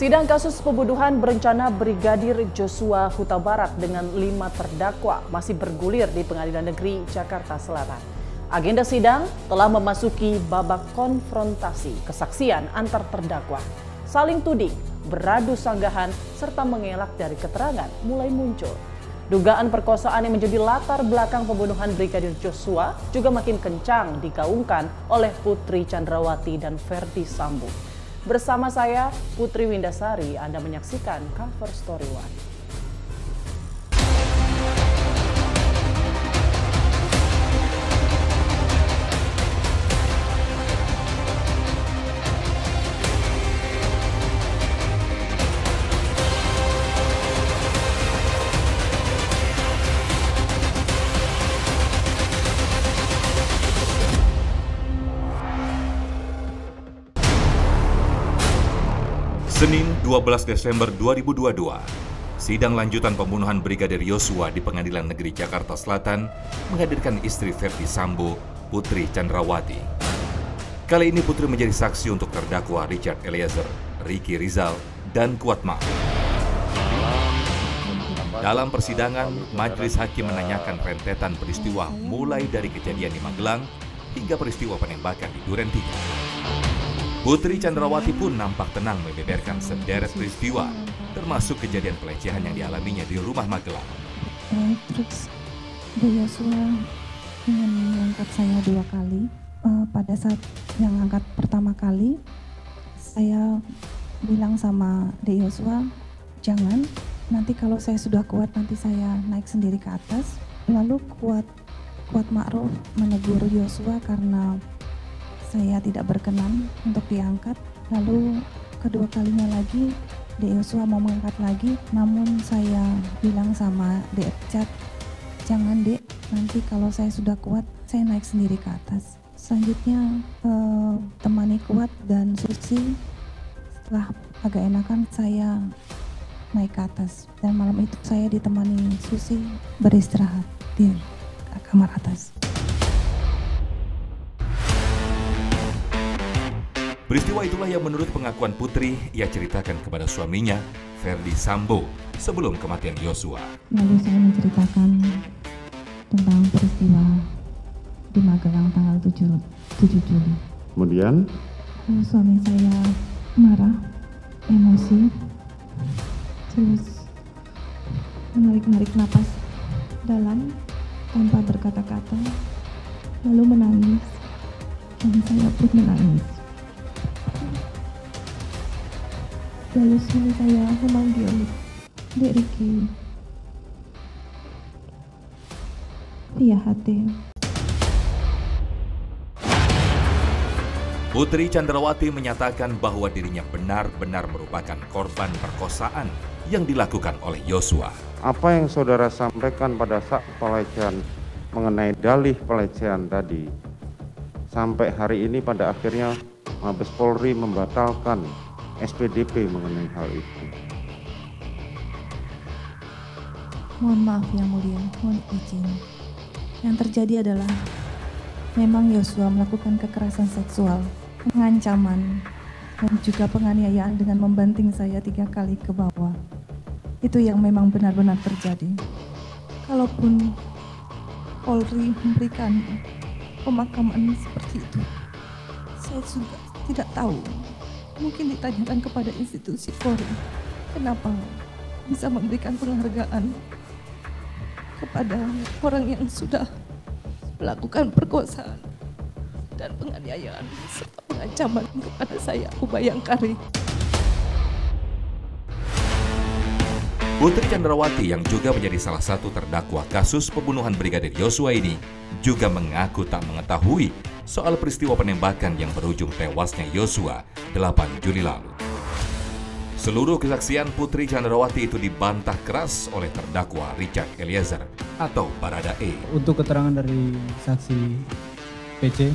Sidang kasus pembunuhan berencana Brigadir Joshua Huta Barat dengan 5 terdakwa masih bergulir di Pengadilan Negeri Jakarta Selatan. Agenda sidang telah memasuki babak konfrontasi kesaksian antar terdakwa. Saling tuding, beradu sanggahan, serta mengelak dari keterangan mulai muncul. Dugaan perkosaan yang menjadi latar belakang pembunuhan Brigadir Joshua juga makin kencang digaungkan oleh Putri Chandrawati dan Ferdy Sambo. Bersama saya, Putri Windasari, Anda menyaksikan Cover Story One. Senin 12 Desember 2022, sidang lanjutan pembunuhan Brigadir Joshua di Pengadilan Negeri Jakarta Selatan menghadirkan istri Ferdy Sambo, Putri Chandrawati. Kali ini Putri menjadi saksi untuk terdakwa Richard Eliezer, Ricky Rizal, dan Kuat Ma'ruf. Dalam persidangan, majelis hakim menanyakan rentetan peristiwa mulai dari kejadian di Magelang hingga peristiwa penembakan di Duren 3. Putri Chandrawati pun nampak tenang membeberkan sederet peristiwa, termasuk kejadian pelecehan yang dialaminya di rumah Magelang. Terus Joshua ingin mengangkat saya 2 kali. Pada saat yang angkat pertama kali, saya bilang sama Joshua, jangan, nanti kalau saya sudah kuat nanti saya naik sendiri ke atas. Lalu Kuat Ma'ruf menegur Joshua karena saya tidak berkenan untuk diangkat. Lalu kedua kalinya lagi Joshua mau mengangkat lagi, namun saya bilang sama Dek Cat, jangan Dek, nanti kalau saya sudah kuat saya naik sendiri ke atas. Selanjutnya temani Kuat dan Susi, setelah agak enakan saya naik ke atas, dan malam itu saya ditemani Susi beristirahat di kamar atas. Peristiwa itulah yang menurut pengakuan Putri ia ceritakan kepada suaminya, Ferdy Sambo, sebelum kematian Joshua. Lalu saya menceritakan tentang peristiwa di Magelang tanggal 7 Juli. Kemudian? Suami saya marah, emosi, terus menarik napas dalam tanpa berkata-kata, lalu menangis, dan saya pun menangis. Lalu suami saya memanggil Dek Ricky via HT. Putri Chandrawati menyatakan bahwa dirinya benar-benar merupakan korban perkosaan yang dilakukan oleh Joshua. Apa yang saudara sampaikan pada saat pelecehan mengenai dalih pelecehan tadi, sampai hari ini pada akhirnya Mabes Polri membatalkan SPDP mengenai hal itu. Mohon maaf yang mulia, mohon izin. Yang terjadi adalah memang Joshua melakukan kekerasan seksual, pengancaman, dan juga penganiayaan dengan membanting saya 3 kali ke bawah. Itu yang memang benar-benar terjadi. Kalaupun Polri memberikan pemakaman seperti itu, saya juga tidak tahu. Mungkin ditanyakan kepada institusi Polri, kenapa bisa memberikan penghargaan kepada orang yang sudah melakukan perkosaan dan penganiayaan serta pengancaman kepada saya, Abu Bayangkari. Putri Chandrawati yang juga menjadi salah satu terdakwa kasus pembunuhan Brigadir Joshua ini juga mengaku tak mengetahui soal peristiwa penembakan yang berujung tewasnya Joshua 8 Juli lalu. Seluruh kesaksian Putri Chandrawati itu dibantah keras oleh terdakwa Richard Eliezer atau Baradae. Untuk keterangan dari saksi PC,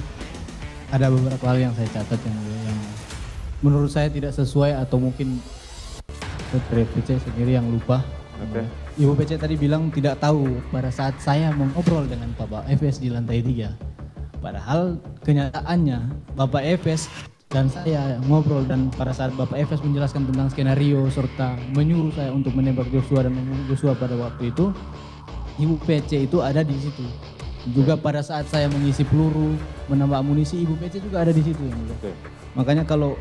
ada beberapa hal yang saya catat yang menurut saya tidak sesuai atau mungkin dari PC sendiri yang lupa. Ibu PC tadi bilang tidak tahu pada saat saya mengobrol dengan Bapak FS di lantai 3. Padahal kenyataannya Bapak FS Dan saya ngobrol, dan pada saat Bapak Efes menjelaskan tentang skenario serta menyuruh saya untuk menembak Joshua dan membunuh Joshua pada waktu itu, Ibu PC itu ada di situ. Juga pada saat saya mengisi peluru, menambah amunisi, Ibu PC juga ada di situ. Yang mulia. Makanya kalau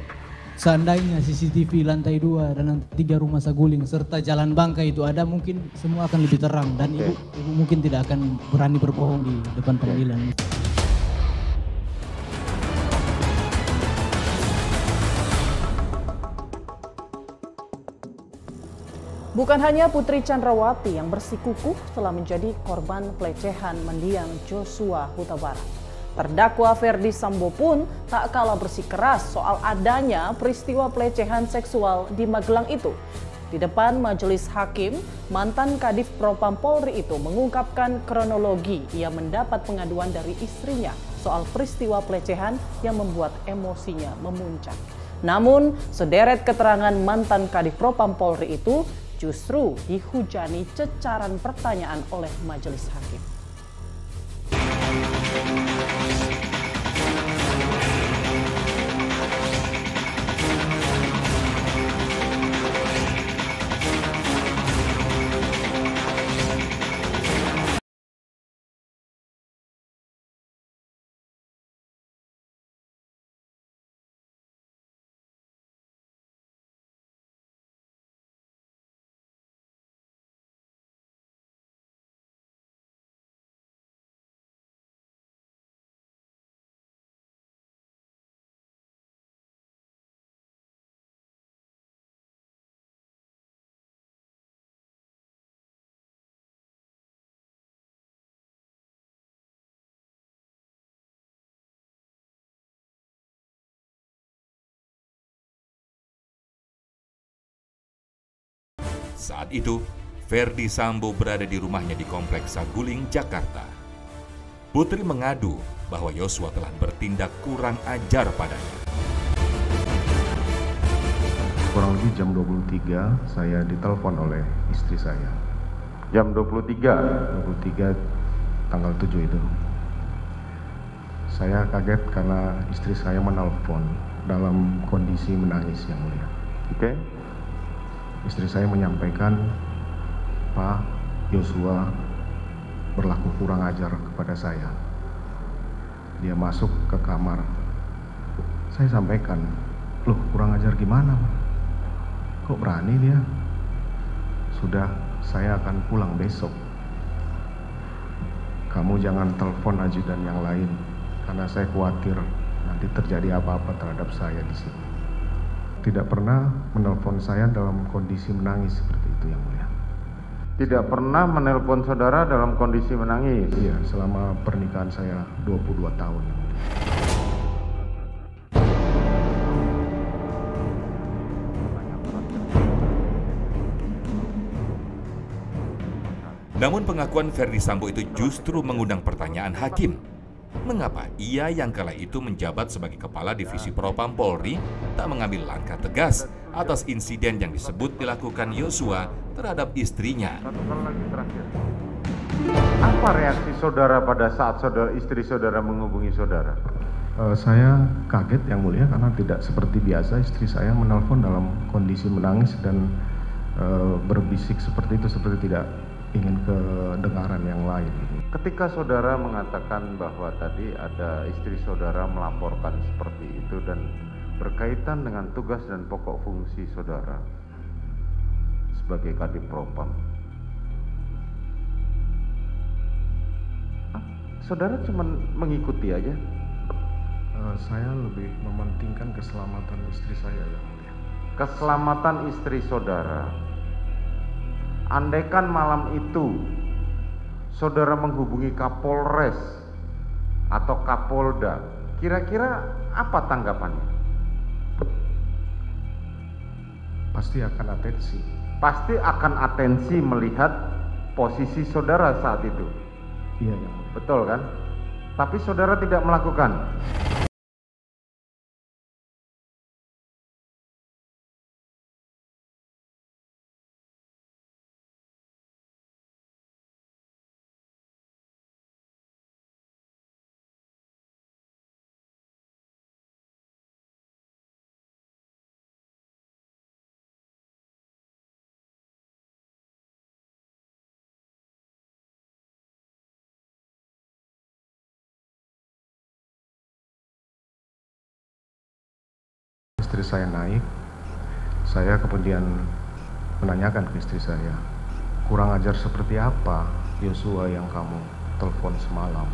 seandainya CCTV lantai 2 dan lantai 3 rumah Saguling serta jalan Bangka itu ada, mungkin semua akan lebih terang dan ibu mungkin tidak akan berani berbohong di depan pengadilan. Bukan hanya Putri Chandrawati yang bersikukuh telah menjadi korban pelecehan mendiang Joshua Huta Barat. Terdakwa Ferdi Sambo pun tak kalah bersikeras soal adanya peristiwa pelecehan seksual di Magelang itu. Di depan majelis hakim, mantan Kadif Propam Polri itu mengungkapkan kronologi ia mendapat pengaduan dari istrinya soal peristiwa pelecehan yang membuat emosinya memuncak. Namun, sederet keterangan mantan Kadif Propam Polri itu justru dihujani cecaran pertanyaan oleh majelis hakim. Saat itu, Ferdi Sambo berada di rumahnya di Kompleks Saguling, Jakarta. Putri mengadu bahwa Joshua telah bertindak kurang ajar padanya. Kurang lebih jam 23 saya ditelepon oleh istri saya. Jam 23. 23 tanggal 7 itu. Saya kaget karena istri saya menelpon dalam kondisi menangis, yang mulia. Oke. Istri saya menyampaikan, Pak, Joshua berlaku kurang ajar kepada saya. Dia masuk ke kamar. Saya sampaikan, loh kurang ajar gimana, Pak? Kok berani dia? Sudah, saya akan pulang besok. Kamu jangan telepon ajudan yang lain, karena saya khawatir nanti terjadi apa-apa terhadap saya di sini. Tidak pernah menelpon saya dalam kondisi menangis seperti itu, yang mulia. Tidak pernah menelpon saudara dalam kondisi menangis. Iya, selama pernikahan saya 22 tahun, yang mulia. Namun pengakuan Ferdi Sambo itu justru mengundang pertanyaan hakim. Mengapa ia yang kala itu menjabat sebagai Kepala Divisi Propam Polri tak mengambil langkah tegas atas insiden yang disebut dilakukan Joshua terhadap istrinya? Satu kali lagi terakhir. Apa reaksi saudara pada saat istri saudara menghubungi saudara? Saya kaget, yang mulia, karena tidak seperti biasa istri saya menelpon dalam kondisi menangis dan berbisik seperti itu, seperti tidak ingin kedengaran yang lain. Ketika saudara mengatakan bahwa tadi ada istri saudara melaporkan seperti itu dan berkaitan dengan tugas dan pokok fungsi saudara sebagai Kadif Propam, saudara cuma mengikuti aja? Saya lebih mementingkan keselamatan istri saya, yang mulia. Keselamatan istri saudara. Andaikan malam itu saudara menghubungi Kapolres atau Kapolda, kira-kira apa tanggapannya? Pasti akan atensi. Pasti akan atensi melihat posisi saudara saat itu. Iya, yang mulia. Betul kan? Tapi saudara tidak melakukan. istri saya naik, saya kemudian menanyakan ke istri saya, kurang ajar seperti apa Yosua yang kamu telepon semalam?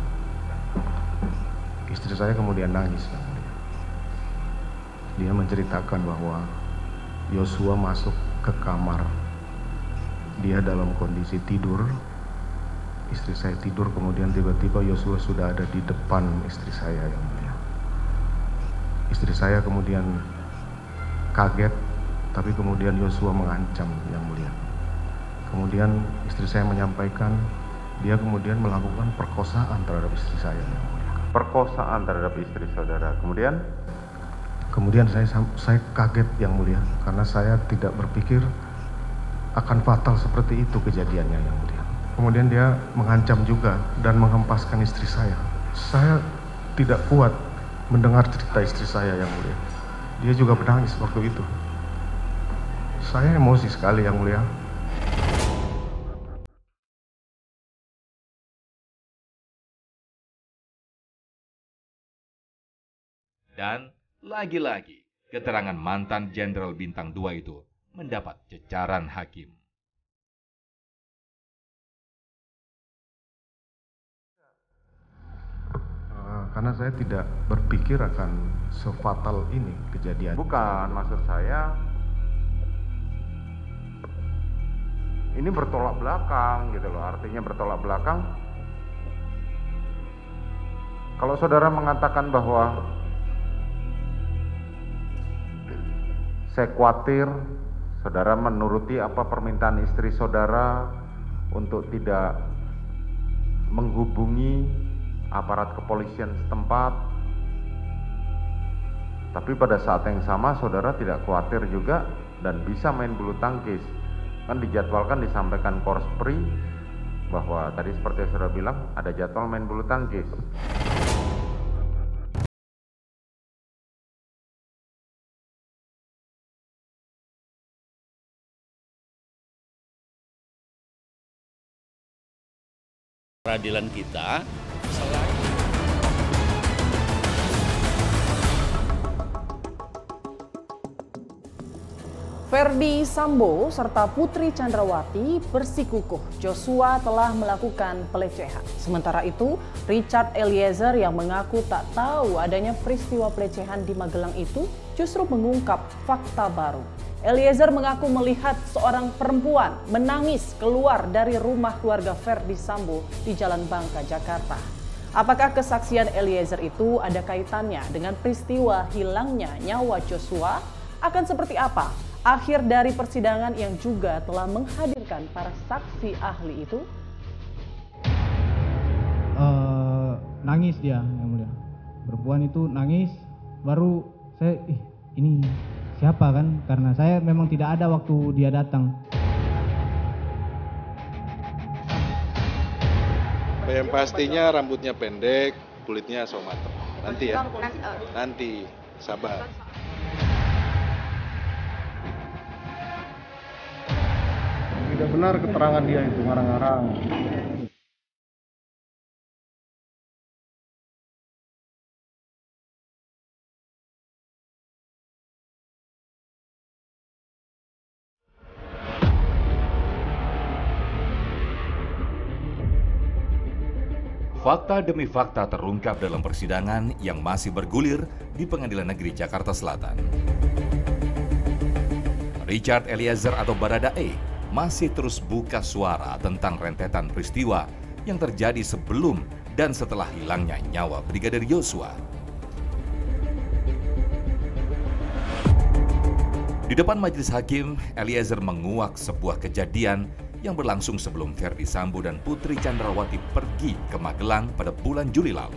Istri saya kemudian nangis. Dia menceritakan bahwa Yosua masuk ke kamar, dia dalam kondisi tidur, istri saya tidur, kemudian tiba-tiba Yosua sudah ada di depan istri saya, yang mulia. Istri saya kemudian kaget, tapi kemudian Yosua mengancam, yang mulia. Kemudian istri saya menyampaikan dia kemudian melakukan perkosaan terhadap istri saya, yang mulia. Perkosaan terhadap istri saudara. Kemudian saya kaget, yang mulia, karena saya tidak berpikir akan fatal seperti itu kejadiannya, yang mulia. Kemudian dia mengancam juga dan menghempaskan istri saya. Saya tidak kuat mendengar cerita istri saya, yang mulia. Dia juga menangis waktu itu. Saya emosi sekali, yang mulia. Dan lagi-lagi, keterangan mantan Jenderal Bintang 2 itu mendapat cecaran hakim. Karena saya tidak berpikir akan sefatal ini kejadian. Bukan, maksud saya ini bertolak belakang gitu loh. Artinya bertolak belakang. Kalau saudara mengatakan bahwa saya khawatir saudara menuruti apa permintaan istri saudara untuk tidak menghubungi aparat kepolisian setempat, tapi pada saat yang sama saudara tidak khawatir juga dan bisa main bulu tangkis. Kan dijadwalkan, disampaikan Korspri bahwa tadi seperti yang saudara bilang ada jadwal main bulu tangkis. Peradilan kita Ferdi Sambo serta Putri Chandrawati bersikukuh Joshua telah melakukan pelecehan. Sementara itu, Richard Eliezer yang mengaku tak tahu adanya peristiwa pelecehan di Magelang itu justru mengungkap fakta baru. Eliezer mengaku melihat seorang perempuan menangis keluar dari rumah keluarga Ferdi Sambo di Jalan Bangka, Jakarta. Apakah kesaksian Eliezer itu ada kaitannya dengan peristiwa hilangnya nyawa Joshua? Akan seperti apa akhir dari persidangan yang juga telah menghadirkan para saksi ahli itu? Nangis dia, yang mulia. Perempuan itu nangis, baru saya, ini siapa kan? Karena saya memang tidak ada waktu dia datang. Yang pastinya rambutnya pendek, kulitnya somatera. Nanti ya, nanti sabar. Tidak benar keterangan dia itu, ngarang-ngarang. Fakta demi fakta terungkap dalam persidangan yang masih bergulir di Pengadilan Negeri Jakarta Selatan. Richard Eliezer atau Baradae masih terus buka suara tentang rentetan peristiwa yang terjadi sebelum dan setelah hilangnya nyawa Brigadir Yosua. Di depan majelis hakim, Eliezer menguak sebuah kejadian yang berlangsung sebelum Ferdi Sambo dan Putri Chandrawati pergi ke Magelang pada bulan Juli lalu.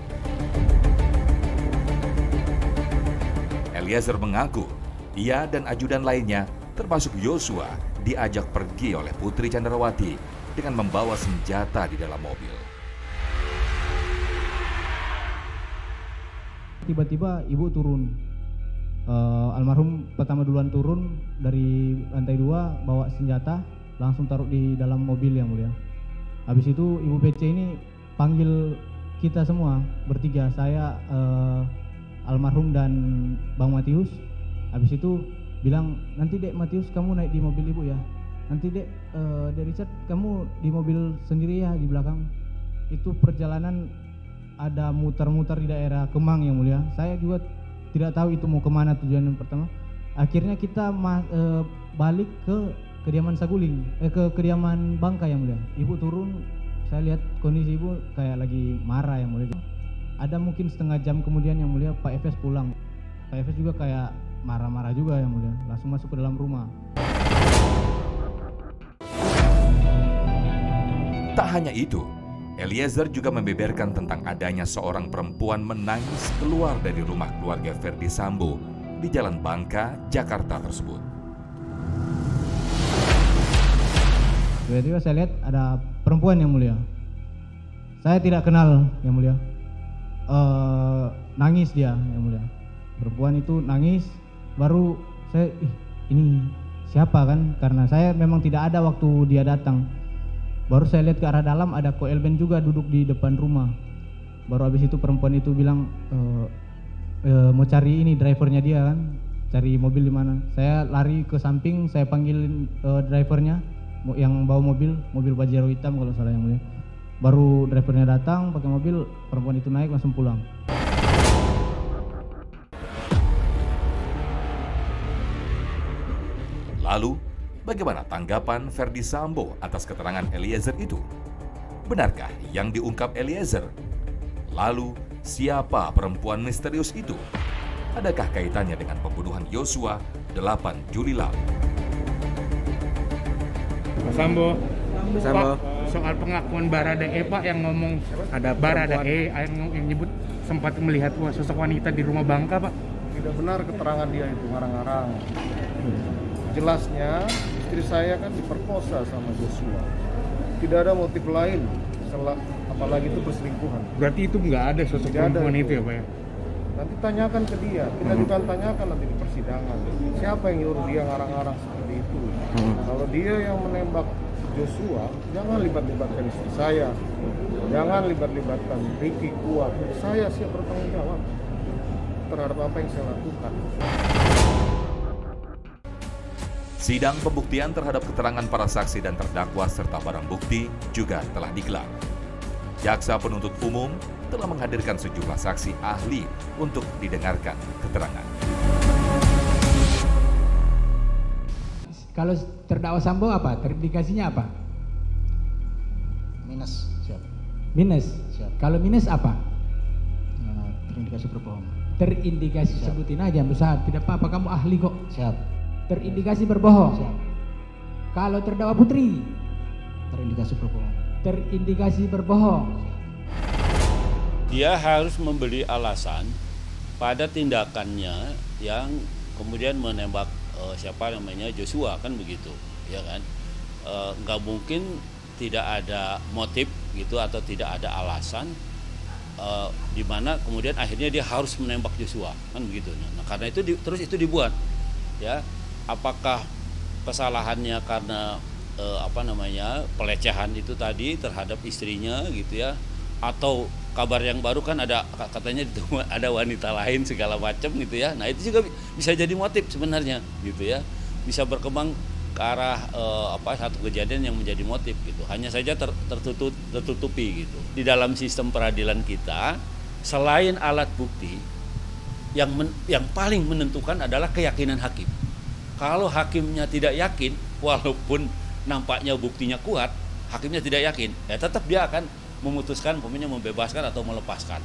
Eliezer mengaku ia dan ajudan lainnya termasuk Yosua diajak pergi oleh Putri Chandrawati dengan membawa senjata di dalam mobil. Tiba-tiba ibu turun. Almarhum pertama duluan turun dari lantai 2 bawa senjata, langsung taruh di dalam mobil, yang mulia. Habis itu Ibu PC ini panggil kita semua bertiga, saya, almarhum dan Bang Matius, Habis itu bilang, nanti Dek Matius kamu naik di mobil ibu ya, nanti Dek Richard kamu di mobil sendiri ya di belakang. Itu perjalanan ada muter-muter di daerah Kemang yang mulia. Saya juga tidak tahu itu mau kemana tujuan yang pertama. Akhirnya kita balik ke kediaman Saguling, ke kediaman Bangka yang mulia. Ibu turun, saya lihat kondisi ibu kayak lagi marah yang mulia. Ada mungkin setengah jam kemudian yang mulia Pak Efes pulang. Pak Efes juga kayak marah-marah juga yang mulia, langsung masuk ke dalam rumah. Tak hanya itu, Eliezer juga membeberkan tentang adanya seorang perempuan menangis keluar dari rumah keluarga Ferdi Sambo di Jalan Bangka, Jakarta tersebut. Tiba-tiba saya lihat ada perempuan yang mulia. Saya tidak kenal yang mulia. Nangis dia yang mulia. Perempuan itu nangis, baru saya ini siapa kan? Karena saya memang tidak ada waktu dia datang. Baru saya lihat ke arah dalam ada Ko Elben juga duduk di depan rumah. Baru habis itu perempuan itu bilang mau cari ini drivernya dia kan, cari mobil di mana. Saya lari ke samping, saya panggilin drivernya yang bawa mobil Pajero hitam kalau salah yang mulia. Baru drivernya datang pakai mobil, perempuan itu naik langsung pulang. Lalu, bagaimana tanggapan Ferdi Sambo atas keterangan Eliezer itu? Benarkah yang diungkap Eliezer? Lalu, siapa perempuan misterius itu? Adakah kaitannya dengan pembunuhan Yosua 8 Juli lalu? Pak Sambo, Pak, soal pengakuan Baradae Pak yang ngomong ada Baradae yang nyebut sempat melihat sosok wanita di rumah Bangka Pak. Tidak benar keterangan dia itu, ngarang-ngarang. Jelasnya istri saya kan diperkosa sama Joshua. Tidak ada motif lain, apalagi itu perselingkuhan. Berarti itu nggak ada sosok perempuan itu ya Pak ya? Nanti tanyakan ke dia, kita juga tanyakan nanti di persidangan. Siapa yang nyuruh dia ngarang-ngarang seperti itu? Kalau dia yang menembak Joshua, jangan libat-libatkan istri saya. Jangan libat-libatkan Ricky Kuat. Saya siap bertanggung jawab terhadap apa yang saya lakukan. Sidang pembuktian terhadap keterangan para saksi dan terdakwa serta barang bukti juga telah digelar. Jaksa penuntut umum telah menghadirkan sejumlah saksi ahli untuk didengarkan keterangan. Kalau terdakwa Sambo apa? Terindikasinya apa? Minus. Siap. Minus. Siap. Kalau minus apa? Terindikasi berbohong. Terindikasi. Siap. Sebutin aja, besar. Tidak apa-apa, kamu ahli kok. Siap. Terindikasi berbohong. Siap. Kalau terdakwa Putri? Terindikasi berbohong. Terindikasi berbohong. Dia harus memberi alasan pada tindakannya yang kemudian menembak siapa namanya Joshua, kan begitu, ya kan? Nggak mungkin tidak ada motif gitu atau tidak ada alasan di mana kemudian akhirnya dia harus menembak Joshua, kan begitu. Nah, karena itu terus itu dibuat, ya. Apakah kesalahannya karena pelecehan itu tadi terhadap istrinya gitu ya, atau kabar yang baru kan ada katanya ada wanita lain segala macam gitu ya. Nah itu juga bisa jadi motif sebenarnya gitu ya, bisa berkembang ke arah satu kejadian yang menjadi motif gitu. Hanya saja tertutupi gitu. Di dalam sistem peradilan kita, selain alat bukti, yang paling menentukan adalah keyakinan hakim. Kalau hakimnya tidak yakin, walaupun nampaknya buktinya kuat, hakimnya tidak yakin, ya tetap dia akan memutuskan, membebaskan atau melepaskan.